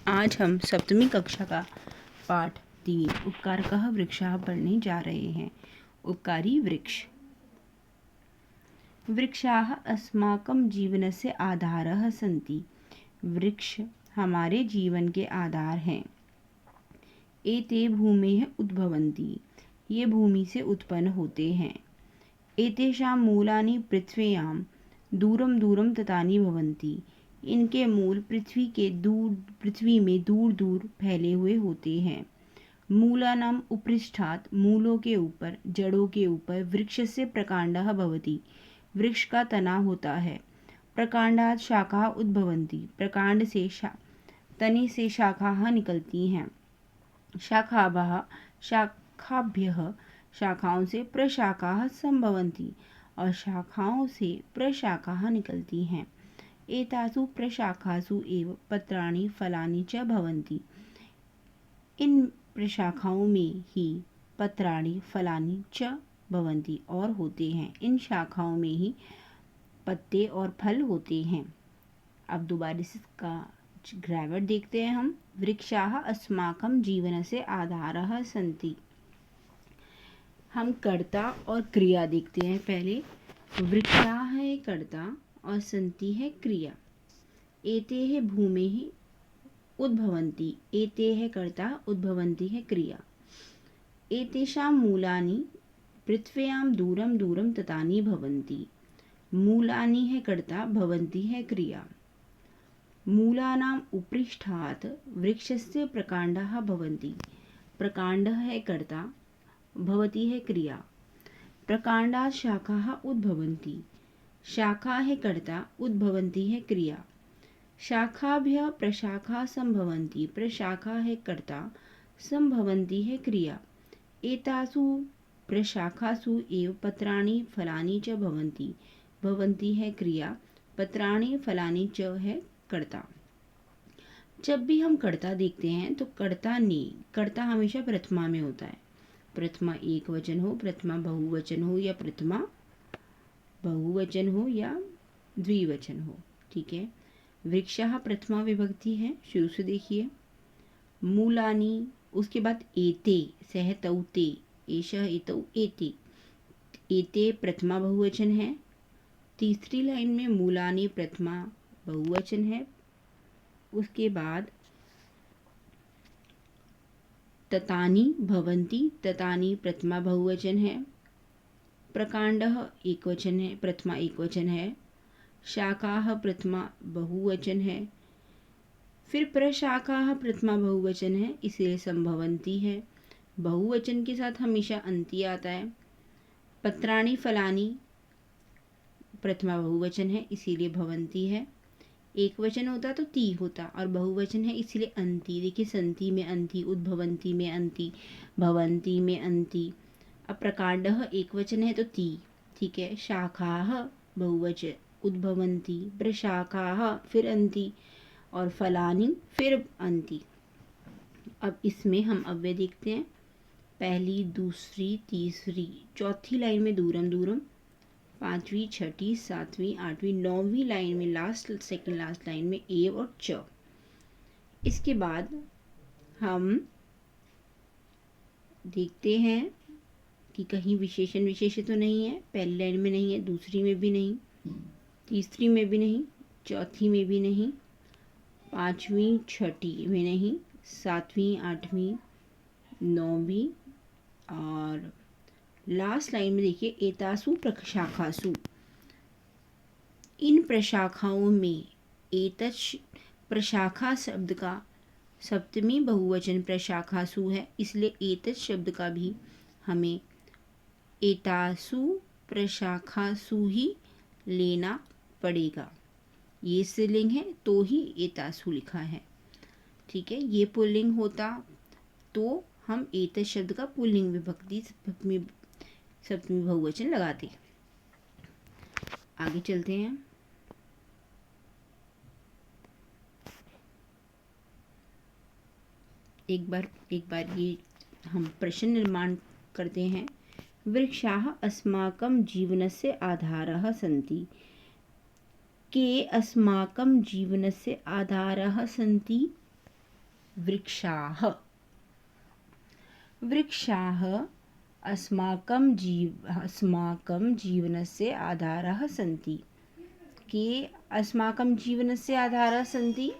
आज हम सप्तमी कक्षा का पाठ 3 उपकारकः वृक्षः पढ़ने जा रहे हैं। उपकारी वृक्ष। वृक्षाः अस्माकं जीवनस्य आधारः सन्ति। वृक्ष हमारे जीवन के आधार हैं। एते भूमेः उद्भवन्ति, ये भूमि से उत्पन्न होते हैं। एतेषां मूलानि पृथ्व्यां दूरं दूरं ततानि भवन्ति, इनके मूल पृथ्वी में दूर दूर फैले हुए होते हैं। मूलानाम् उपरिष्ठात्, मूलों के ऊपर, जड़ों के ऊपर, वृक्षस्य प्रकाण्डः भवति, वृक्ष का तना होता है। प्रकाण्डात् शाखाः उद्भवन्ति, प्रकाण्ड से तने से शाखाः निकलती हैं। शाखाभ्यः, शाखाओं से प्रशाखाः संभवन्ति, और शाखाओं से प्रशाखाः निकलती हैं। एतासु प्रशाखासु एव पत्राणि फलानि च भवन्ति, इन प्रशाखाओं में ही पत्राणि फलानि च भवन्ति और होते हैं। इन शाखाओं में ही पत्ते और फल होते हैं। अब दोबारा इसका ग्रामर देखते हैं हम। वृक्षाः अस्माकं जीवनस्य आधारः सन्ति। हम कर्ता और क्रिया देखते हैं। पहले वृक्षाः है कर्ता और सन्ति है क्रिया। एतेः भूमेः उद्भवन्ति, एते है कर्ता, उद्भवन्ति है क्रिया। एतेषां मूलानि पृथ्व्यां दूरं दूरं ततानि भवन्ति, मूलानि है कर्ता, भवन्ति है क्रिया। मूलानाम् उपरिष्ठात् वृक्षस्य प्रकाण्डाः भवन्ति, प्रकाण्डः है कर्ता, भवति है क्रिया। प्रकाण्डात् शाखाः उद्भवन्ति, शाखा है कर्ता, उद्भवन्ति है क्रिया। शाखाभ्यः प्रशाखा संभवन्ति, प्रशाखा है कर्ता, संभवन्ति है क्रिया। एतासु प्रशाखासु एव पत्राणि फलानि च भवन्ति, भवन्ति है क्रिया। पत्राणि फलानि च है कर्ता। जब भी हम कर्ता देखते हैं तो कर्ता हमेशा प्रथमा में होता है। प्रथमा एक वचन हो, प्रथमा बहुवचन हो, या प्रथमा बहुवचन हो या द्विवचन हो। ठीक है। वृक्षाः प्रथमा विभक्ति है, शुरू से देखिए। मूलानि, उसके बाद एते, सह तौ ते, एषः एतौ एते, एते प्रथमा बहुवचन है। तीसरी लाइन में मूलानि प्रथमा बहुवचन है। उसके बाद ततानि भवन्ति, ततानि प्रथमा बहुवचन है। प्रकाण्डः एकवचन है, प्रथमा एकवचन है। शाखाः प्रथमा बहुवचन है। फिर प्रशाखाः प्रथमा बहुवचन है, इसलिए संभवन्ति है। बहुवचन के साथ हमेशा अंति आता है। पत्राणि फलानि प्रथमा बहुवचन है, इसीलिए भवन्ति है। एक वचन होता तो ती होता, और बहुवचन है इसलिए अंति। देखिए, संति में अंति, उद्भवन्ति में अंति, भवन्ति में अंति। अब प्रकाण्डः एक वचन है तो ती, ठीक है। शाखाः बहुवचन, उद्भवन्ति, प्रशाखाः फिर अंति, और फलानि फिर अंति। अब इसमें हम अव्यय देखते हैं। पहली, दूसरी, तीसरी, चौथी लाइन में दूरम दूरम, पांचवी, छठी, सातवीं, आठवीं, नौवीं लाइन में सेकंड लास्ट लाइन में एव और च। इसके बाद हम देखते हैं कि कहीं विशेषण विशेष तो नहीं है। पहली लाइन में नहीं है, दूसरी में भी नहीं, तीसरी में भी नहीं, चौथी में भी नहीं, पांचवी छठी में नहीं, सातवीं आठवीं नौवीं, और लास्ट लाइन में देखिए एतासु प्रशाखासु, इन प्रशाखाओं में। एतत् प्रशाखा शब्द का सप्तमी बहुवचन प्रशाखासु है, इसलिए एतत् शब्द का भी हमें एतासु प्रशाखासु ही लेना पड़ेगा। ये स्त्रीलिंग है तो ही एतासु लिखा है। ठीक है। ये पुल्लिंग होता तो हम एतत् शब्द का पुल्लिंग विभक्ति सप्तमी बहुवचन लगाते। आगे चलते हैं। एक बार ये हम प्रश्न निर्माण करते हैं। वृक्षाः अस्माकं जीवनस्य आधारः सन्ति। के अस्माकं जीवनस्य आधारः सन्ति। वृक्षाः। वृक्षाः अस्माकं जीवनस्य आधारः सन्ति। के अस्माकं जीवनस्य आधारः सन्ति,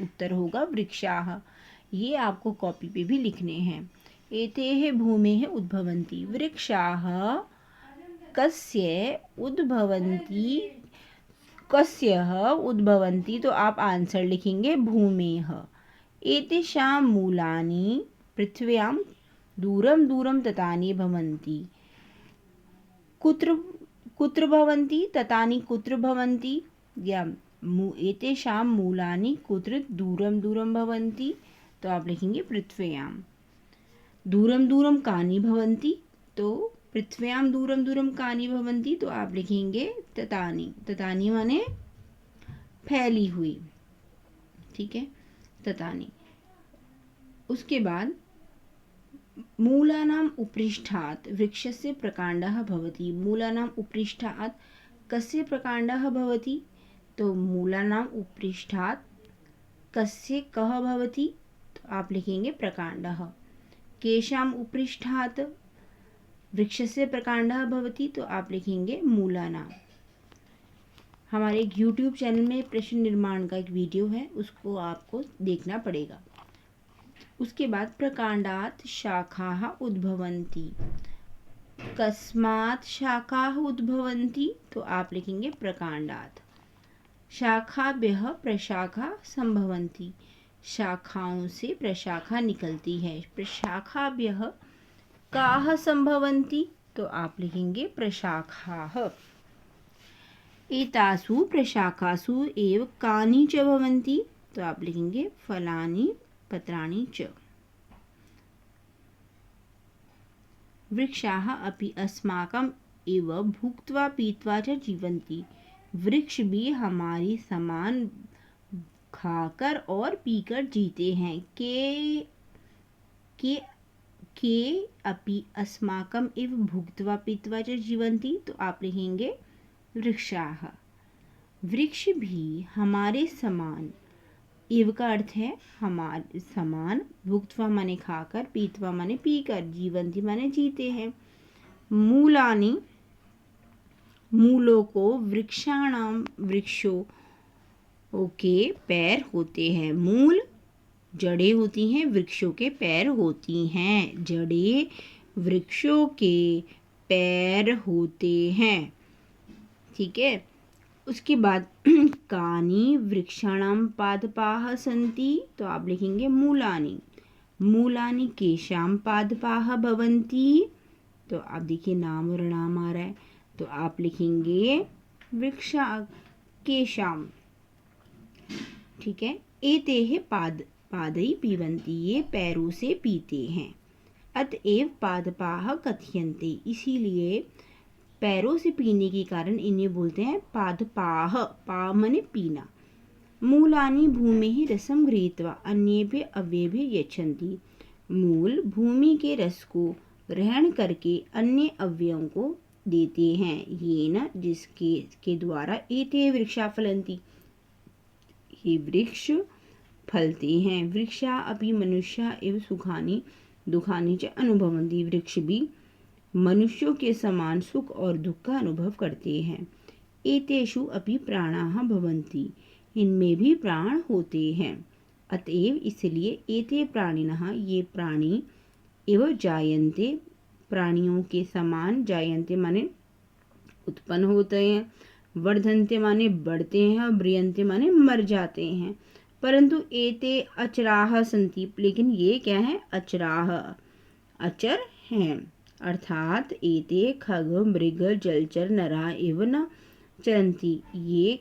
उत्तर होगा वृक्षाः। ये आपको कॉपी पे भी लिखने हैं। एतेः भूमेः उद्भवन्ति। वृक्षाः कस्य उद्भवन्ति, तो आप आंसर लिखेंगे भूमेः। एतेषां मूलानि पृथिव्यां दूरं दूरं ततानि भवन्ति। कुत्र भवन्ति, ततानि कुत्र भवन्ति, या एतेषां मूलानि कुत्र दूरं दूरं भवन्ति, तो आप लिखेंगे पृथिव्यां। दूरं दूरं कानि भवन्ति, तो पृथिव्यां दूरं दूरं कानि भवन्ति, तो आप लिखेंगे ततानि। ततानि माने फैली हुई, ठीक है, ततानि। उसके बाद मूलानाम् उपरिष्ठात् वृक्षस्य प्रकाण्डः भवति। मूलानाम् उपरिष्ठात् कस्य प्रकाण्डः भवति, तो मूलानाम् उपरिष्ठात् कस्य कः भवति, तो आप लिखेंगे प्रकाण्डः। केषाम् उपरिष्ठात् वृक्षस्य प्रकाण्डः भवति, तो आप लिखेंगे मूलानाम्। हमारे एक YouTube चैनल में प्रश्न निर्माण का एक वीडियो है, उसको आपको देखना पड़ेगा। उसके बाद प्रकाण्डात् शाखाः उद्भवन्ति। कस्मात् शाखाः उद्भवन्ति, तो आप लिखेंगे प्रकाण्डात्। शाखाभ्यः प्रशाखा संभवन्ति। शाखाओं से प्रशाखा निकलती है। प्रशाखाभ्यः काः संभवन्ति, तो आप लिखेंगे प्रशाखाः। एतासु प्रशाखासु एव कानि च भवन्ति, तो आप लिखेंगे फलानि पत्राणि च। वृक्षाः अपि अस्माकम् एव भुक्त्वा पीत्वा च जीवन्ति। वृक्ष भी हमारी समान खाकर और पीकर जीते हैं। के अपि अस्माकम् एव भुक्त्वा पीत्वा च जीवन्ति, तो आप लिखेंगे वृक्षाः। वृक्ष भी हमारे समान, एव का अर्थ है हमारे समान, भुक्त्वा माने खाकर, पीत्वा माने पीकर, जीवन्ति माने जीते हैं। मूलानि, मूलों को वृक्षों के पैर होते हैं। मूल जड़ें होती हैं, वृक्षों के पैर होती हैं। जड़ें वृक्षों के पैर होते हैं, ठीक है। उसके बाद कानि वृक्षाणां पादपाः सन्ति, तो आप लिखेंगे मूलानि। मूलानि केषां पादपाः भवन्ति, तो आप देखिए नाम और नाम आ रहा है, तो आप लिखेंगे वृक्षा केषां, ठीक है। एतेः पादै पीबन्ति, ये पैरों से पीते हैं। अतएव पादपाः कथ्यन्ते, इसीलिए पैरों से पीने के कारण इन्हें बोलते हैं पादपाः। पा माने पीना। मूलानि भूमेः रसं गृहीत्वा अन्येभ्यः अव्ययेभ्यः यच्छन्ति। मूल भूमि के रस को ग्रहण करके अन्य अवयवों को देते हैं। येन, जिसके द्वारा एते वृक्षा फलन्ति, ये वृक्ष फलते हैं। वृक्षा अपि मनुष्या एव सुखानि दुखानि च अनुभवन्ति। वृक्ष भी मनुष्यों के समान सुख और दुख का अनुभव करते हैं। एतेषु अपि प्राणाः भवन्ति, इनमें भी प्राण होते हैं। अतएव इसलिए एते प्राणिनः, ये प्राणी एव जायन्ते, प्राणियों के समान, जायन्ते माने उत्पन्न होते हैं, वर्धन्ते माने बढ़ते हैं, और म्रियन्ते माने मर जाते हैं। परंतु एते अचराः सन्ति, लेकिन ये क्या है, अचराः, अचर हैं। अर्थात एते खग मृग जलचर नरा एव न चरन्ति। ये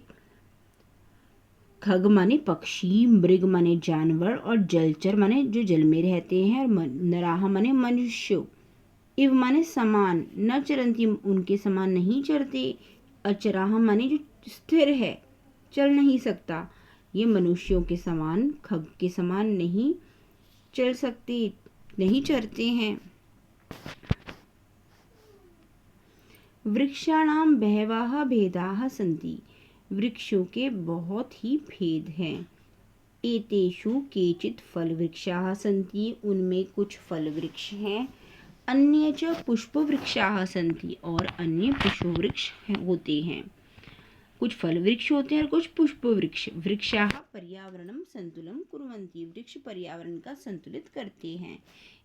खग माने पक्षी, मृग माने जानवर, और जलचर माने जो जल में रहते हैं, और नराह माने मनुष्य, इव माने समान, न चरन्ति उनके समान नहीं चरते। अचराह माने जो स्थिर है, चल नहीं सकता। ये मनुष्यों के समान, खग के समान नहीं चल सकते, नहीं चरते हैं। वृक्षाणां बहवः भेदाः सन्ति, वृक्षों के बहुत ही भेद हैं। एतेषु केचित् फलवृक्षाः सन्ति, उनमें कुछ फल वृक्ष हैं। अन्य च पुष्पवृक्षाः सन्ति, और अन्य पुष्पवृक्ष होते हैं। कुछ फल वृक्ष होते हैं और कुछ पुष्प वृक्ष। वृक्षाः पर्यावरणं संतुलन कुर्वन्ति, वृक्ष पर्यावरण का संतुलित करते हैं।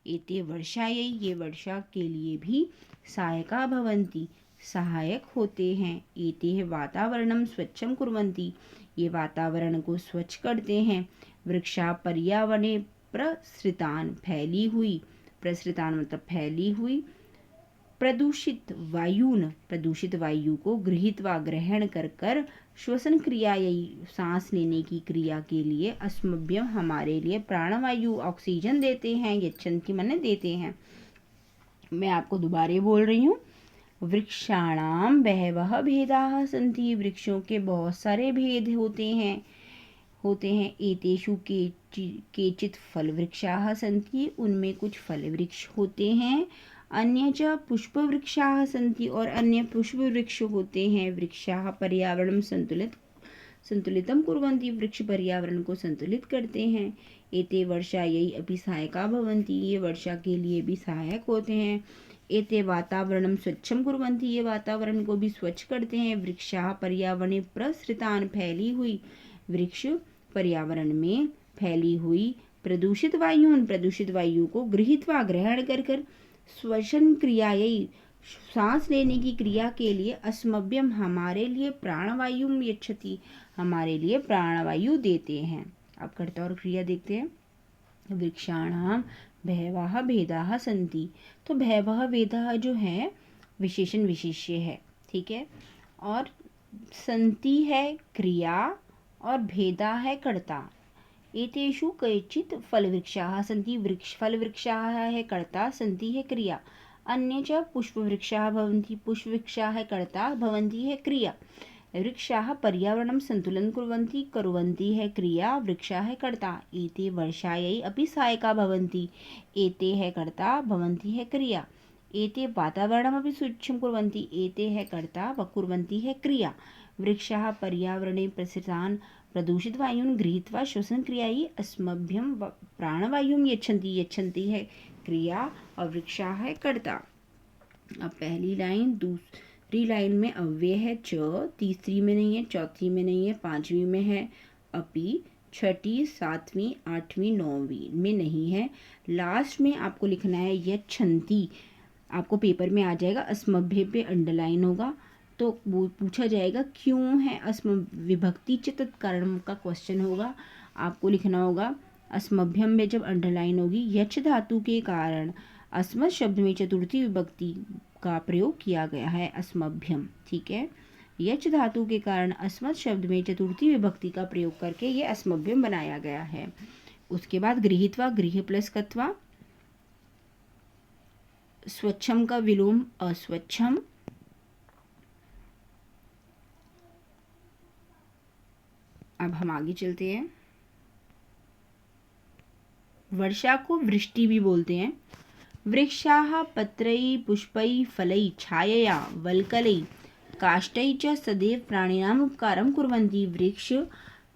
एते वर्षायै, ये वर्षा के लिए भी सहायका भवन्ति, सहायक होते हैं। एते वातावरणं स्वच्छं कुर्वन्ति, ये वातावरण को स्वच्छ करते हैं। वृक्षा पर्यावरणे प्रसृतान, फैली हुई, प्रसृतान मतलब फैली हुई, प्रदूषित वायुन, प्रदूषित वायु को गृहीत्वा ग्रहण कर कर, श्वसन क्रिया, सांस लेने की क्रिया के लिए, अस्मभ्यम हमारे लिए, प्राणवायु ऑक्सीजन देते हैं, यच्छन्ति माने देते हैं। मैं आपको दोबारा बोल रही हूँ। वृक्षाणाम बहवः भेदाः सन्ति, वृक्षों के बहुत सारे भेद होते हैं। एतेषु केचित् फल वृक्षाः सन्ति, उनमें कुछ फल वृक्ष होते हैं। अन्य च पुष्प वृक्षाः सन्ति, और अन्य पुष्प वृक्ष होते हैं। वृक्षाः पर्यावरणं संतुलितं कुर्वन्ति, वृक्ष पर्यावरण को संतुलित करते हैं। एते वर्षायै अपि सहायका भवन्ति, ये वर्षा के लिए भी सहायक होते हैं। एते वातावरणं स्वच्छं कुर्वन्ति, ये वातावरण को भी स्वच्छ करते हैं। वृक्षाः पर्यावरणे प्रसृतान, फैली हुई, वृक्ष पर्यावरण में फैली हुई, प्रदूषित वायु को गृहीत्वा ग्रहण कर कर, श्वसन क्रियायै, सांस लेने की क्रिया के लिए, अस्मभ्यम हमारे लिए, प्राणवायु यच्छति, हमारे लिए प्राणवायु देते हैं। अब कर्ता और क्रिया देखते हैं। वृक्षाणाम बहवः भेदाः सन्ति, तो बहवः भेदाः जो है विशेषण विशेष्य है, ठीक है, और सन्ति है क्रिया और भेदा है कर्ता। एतेषु कैचित् फलवृक्षाः सन्ति, फलवृक्षाः है कर्ता, सन्ति है क्रिया। अन्य च पुष्पवृक्षाः भवन्ति, पुष्पवृक्षाः है कर्ता, भवन्ति है क्रिया। वृक्षाः पर्यावरणं संतुलन कुर्वन्ति है क्रिया, वृक्षाः है कर्ता। एते वर्षायै अपि सहायका भवन्ति, एते है कर्ता, भवन्ति है क्रिया। एते वातावरणमपि स्वच्छं कुर्वन्ति, एते है कर्ता, कुर्वन्ति है क्रिया। वृक्षाः पर्यावरणे प्रसृतान् प्रदूषित वायुन गृहीत्वा श्वसन क्रियायै अस्मभ्यं प्राणवायुं यच्छन्ति है क्रिया, और वृक्षाः है कर्ता। अब पहली लाइन, दूसरी लाइन में अव्यय है च, तीसरी में नहीं है, चौथी में नहीं है, पांचवी में है अपि, छठी, सातवीं, आठवीं, नौवीं में नहीं है। लास्ट में आपको लिखना है यच्छन्ति, आपको पेपर में आ जाएगा, अस्मभ्य पे अंडरलाइन होगा, तो वो पूछा जाएगा क्यों है अस्म विभक्ति च तत्कारण का क्वेश्चन होगा। आपको लिखना होगा अस्मभ्यम में जब अंडरलाइन होगी, यच धातु के कारण अस्मत् शब्द में चतुर्थी विभक्ति का प्रयोग किया गया है, अस्मभ्यम, ठीक है। यच धातु के कारण अस्मत् शब्द में चतुर्थी विभक्ति का प्रयोग करके ये अस्मभ्यम बनाया गया है। उसके बाद गृहीत्वा, गृह प्लस कत्वा, स्वच्छम का विलोम अस्वच्छम, अब हम आगे चलते हैं। वर्षा को वृष्टि भी बोलते हैं। वृक्षाः पत्रैः पुष्पैः फलैः छायया वल्कलैः काष्ठैः च सदैव प्राणिनां उपकारं कुर्वन्ति। वृक्ष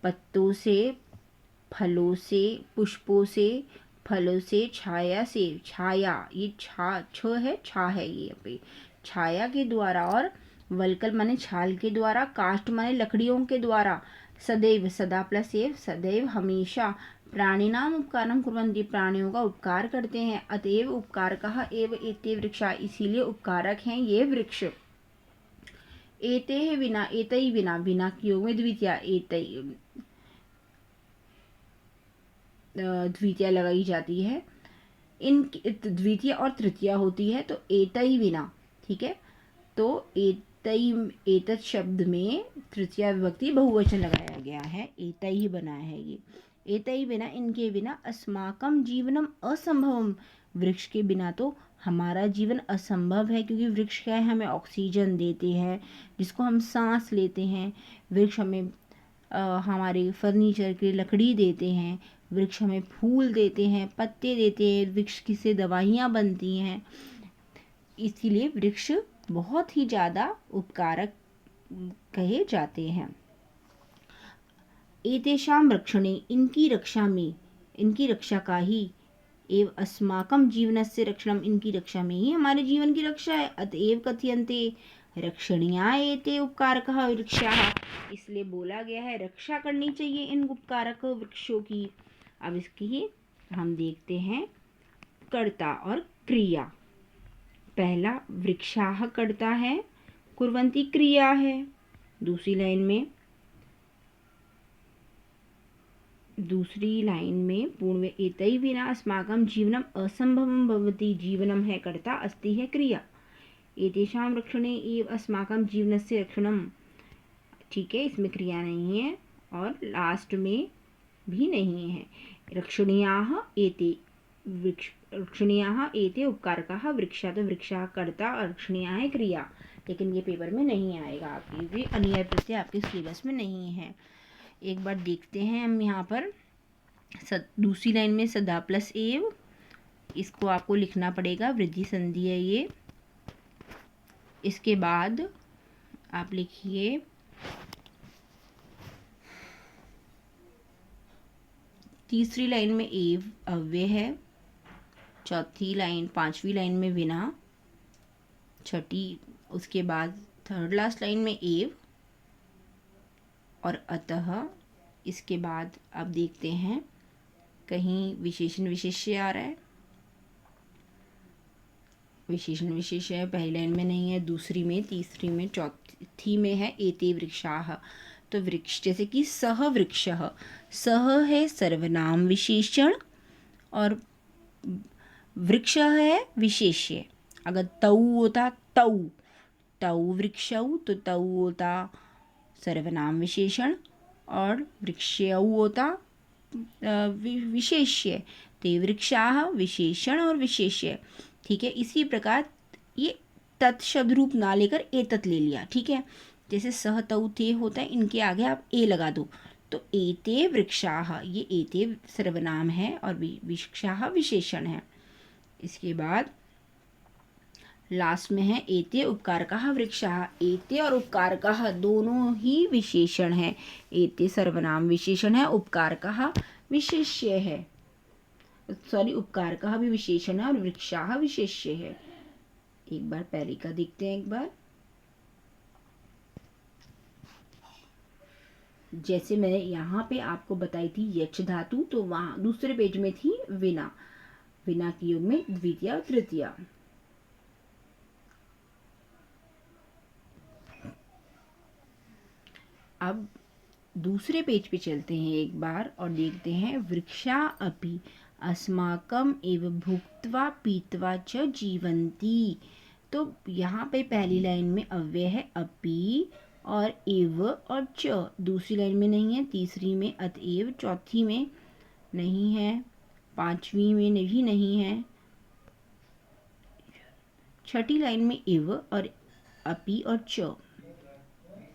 पत्तों से, फलों से, पुष्पों से, फलों से, छाया से, छाया ये छ है, छा है ये पे, छाया के द्वारा, और वल्कल माने छाल के द्वारा, काष्ठ माने लकड़ियों के द्वारा, सदैव सदा प्लस एव, सदैव हमेशा, प्राणिनाम उपकारम कुर्वन्ति, प्राणियों का उपकार करते हैं। अतएव उपकारकः एव एते वृक्षा, इसीलिए उपकारक हैं ये वृक्ष। एते विना, एतै विना, विना की योग में द्वितीया, एतै द्वितीया लगाई जाती है। इन द्वितीय और तृतीया होती है, तो एतै विना, ठीक है, तो एतत् शब्द में तृतीया विभक्ति बहुवचन लगाया गया है, एतै ही बना है ये। एतै बिना, इनके बिना, अस्माकं जीवनम असंभवम, वृक्ष के बिना तो हमारा जीवन असंभव है, क्योंकि वृक्ष क्या है, हमें ऑक्सीजन देते हैं जिसको हम सांस लेते हैं। वृक्ष हमें हमारे फर्नीचर की लकड़ी देते हैं, वृक्ष हमें फूल देते हैं, पत्ते देते हैं, वृक्ष की से दवाइयाँ बनती हैं। इसीलिए वृक्ष बहुत ही ज़्यादा उपकारक कहे जाते हैं। एतेषां रक्षणे, इनकी रक्षा में, इनकी रक्षा का ही, एव अस्माकं जीवनस्य रक्षणम्, इनकी रक्षा में ही हमारे जीवन की रक्षा है। अतएव कथयन्ते रक्षणीया एते उपकारकः वृक्षाः, इसलिए बोला गया है रक्षा करनी चाहिए इन उपकारक वृक्षों की। अब इसकी हम देखते हैं कर्ता और क्रिया। पहला वृक्षाः कर्ता है, कुर्वन्ति क्रिया है। दूसरी लाइन में पूर्वे एतै विना अस्माकं जीवनम असंभवं भवति, जीवनम है कर्ता, अस्ति है क्रिया। एतेषां रक्षणे एव अस्माकं जीवनस्य रक्षणम, ठीक है, इसमें क्रिया नहीं है और लास्ट में भी नहीं है। रक्षणीयाः एते उपकारकाः वृक्षा, तो वृक्षा कर्ता और रक्षणीया है क्रिया, लेकिन ये पेपर में नहीं आएगा आपके, ये अनियर प्रत्यय आपके सिलेबस में नहीं है। एक बार देखते हैं हम यहाँ पर दूसरी लाइन में सदा प्लस एव, इसको आपको लिखना पड़ेगा, वृद्धि संधि है ये। इसके बाद आप लिखिए तीसरी लाइन में एव अव्यय है, पांचवी लाइन में विना, छठी, उसके बाद थर्ड लास्ट लाइन में एव और अतः। इसके बाद अब देखते हैं कहीं विशेषण विशेष्य आ रहा है, विशेषण विशेष्य पहली लाइन में नहीं है, दूसरी में, तीसरी में, चौथी में है एते वृक्षाः। तो वृक्ष जैसे कि सह वृक्षः, सह है सर्वनाम विशेषण और वृक्ष है विशेष्य। अगर तौ होता तौ वृक्षौ, तो तौ होता सर्वनाम विशेषण और वृक्षौ होता विशेष्य। ते वृक्षाः विशेषण और विशेष्य, ठीक है। इसी प्रकार ये तत् शब्द रूप ना लेकर एतत् ले लिया, ठीक है। जैसे सह तौ ते होता है, इनके आगे आप ए लगा दो, तो एते वृक्षाः, ये एते सर्वनाम है और वृक्षाः विशेषण है। इसके बाद लास्ट में है एते उपकारकाः वृक्षाः, एते और उपकारकाः दोनों ही विशेषण है। एते सर्वनाम विशेषण है, उपकारकाः विशेष्य है, सॉरी, उपकारकाः भी विशेषण है और वृक्षाः विशेष्य है। एक बार पहले का देखते हैं। एक बार जैसे मैंने यहाँ पे आपको बताई थी यक्ष धातु, तो वहां दूसरे पेज में थी विना, विना के योग में द्वितीय और तृतीय। अब दूसरे पेज पे चलते हैं एक बार और देखते हैं वृक्षा अपि अस्माकम एव भुक्त्वा पीत्वा च जीवन्ति। तो यहाँ पे पहली लाइन में अव्यय है अपि और एव और च, दूसरी लाइन में नहीं है, तीसरी में अतएव, चौथी में नहीं है, पांचवी में भी नहीं है, छठी लाइन में एव और अपि और च,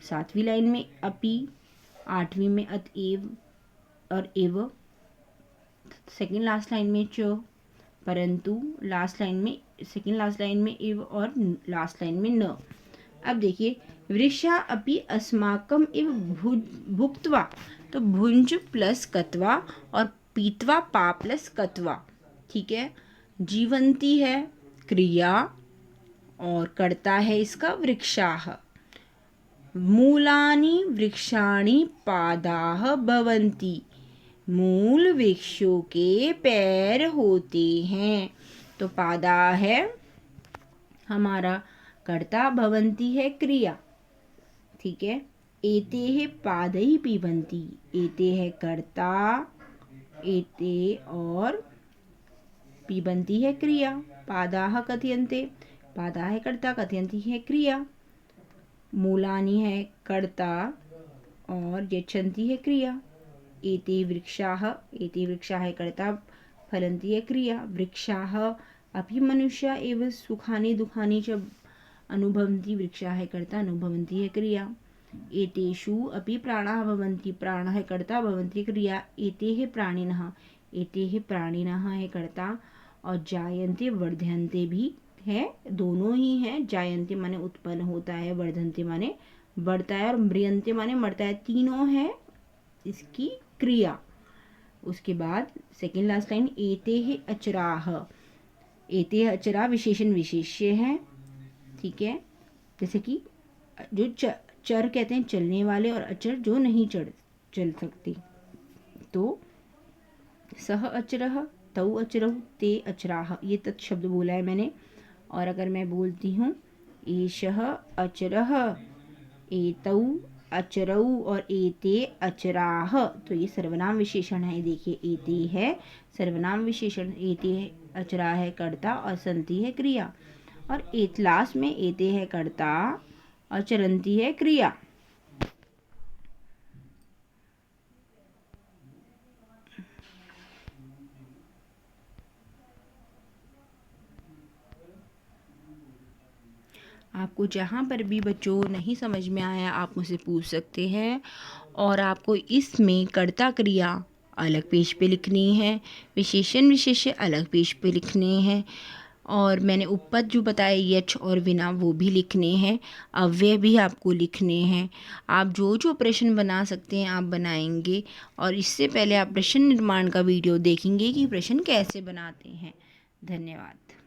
सातवीं लाइन में अपि, आठवीं में अतएव और एव, सेकेंड लास्ट लाइन में च, परंतु लास्ट लाइन में, सेकेंड लास्ट लाइन में एव और लास्ट लाइन में न। अब देखिए वृषा अपि अस्माकम एव भुक्त्वा, तो भुंज प्लस कत्वा और पीत्वा पा प्लस कत्वा, ठीक है। जीवंती है क्रिया और कर्ता है इसका वृक्षाः। मूलानि वृक्षाणि पादाः भवन्ति, मूल वृक्षों के पैर होते हैं। तो पादा है हमारा कर्ता, भवन्ति है क्रिया, ठीक है। एते है पादै पिबन्ति, एते है कर्ता, एते और पिबन्ति है क्रिया। पादाः कथयन्ते, पादा है कर्ता, कथयन्ति है क्रिया। मूलानि है कर्ता और यच्छन्ति है क्रिया। एते वृक्षाः, एते वृक्षाः है कर्ता, फलन्ति है क्रिया। वृक्षाः अपि मनुष्या एव सुखानि दुखानि च अनुभवन्ति, वृक्षाः है कर्ता, अनुभवन्ति है क्रिया। एतेषु अपि प्राणाः भवन्ति, प्राणः है कर्ता, भवन्ति क्रिया। एते है प्राणिनः, एते है प्राणिनः है कर्ता और जायन्ते वर्धन्ते भी है, दोनों ही है। जायन्ते माने उत्पन्न होता है, वर्धन्ते माने बढ़ता है और म्रियन्ते माने मरता है, तीनों है इसकी क्रिया। उसके बाद सेकेंड लास्ट लाइन, एते अचराह। एते अचरा विशेषण विशेष्य है, ठीक है। जैसे कि जो चर कहते हैं चलने वाले, और अचर जो नहीं चल सकते। तो सह अचरह, तौ अचरौ, ते अचराह, ये तत्शब्द बोला है मैंने। और अगर मैं बोलती हूँ एषः अचरः, एतौ अचरौ और एते अचराह, तो ये सर्वनाम विशेषण है। देखिए एते है सर्वनाम विशेषण, एते अचरा है कर्ता और संति है क्रिया, और लास्ट में एते है कर्ता और चरंती है क्रिया। आपको जहाँ पर भी बच्चों नहीं समझ में आया आप मुझसे पूछ सकते हैं। और आपको इसमें कर्ता क्रिया अलग पेज पे लिखनी है, विशेषण विशेष्य अलग पेज पे लिखने हैं, और मैंने उपपद जो बताए यच और विना वो भी लिखने हैं, अव्यय भी आपको लिखने हैं। आप जो जो प्रश्न बना सकते हैं आप बनाएंगे, और इससे पहले आप प्रश्न निर्माण का वीडियो देखेंगे कि प्रश्न कैसे बनाते हैं। धन्यवाद।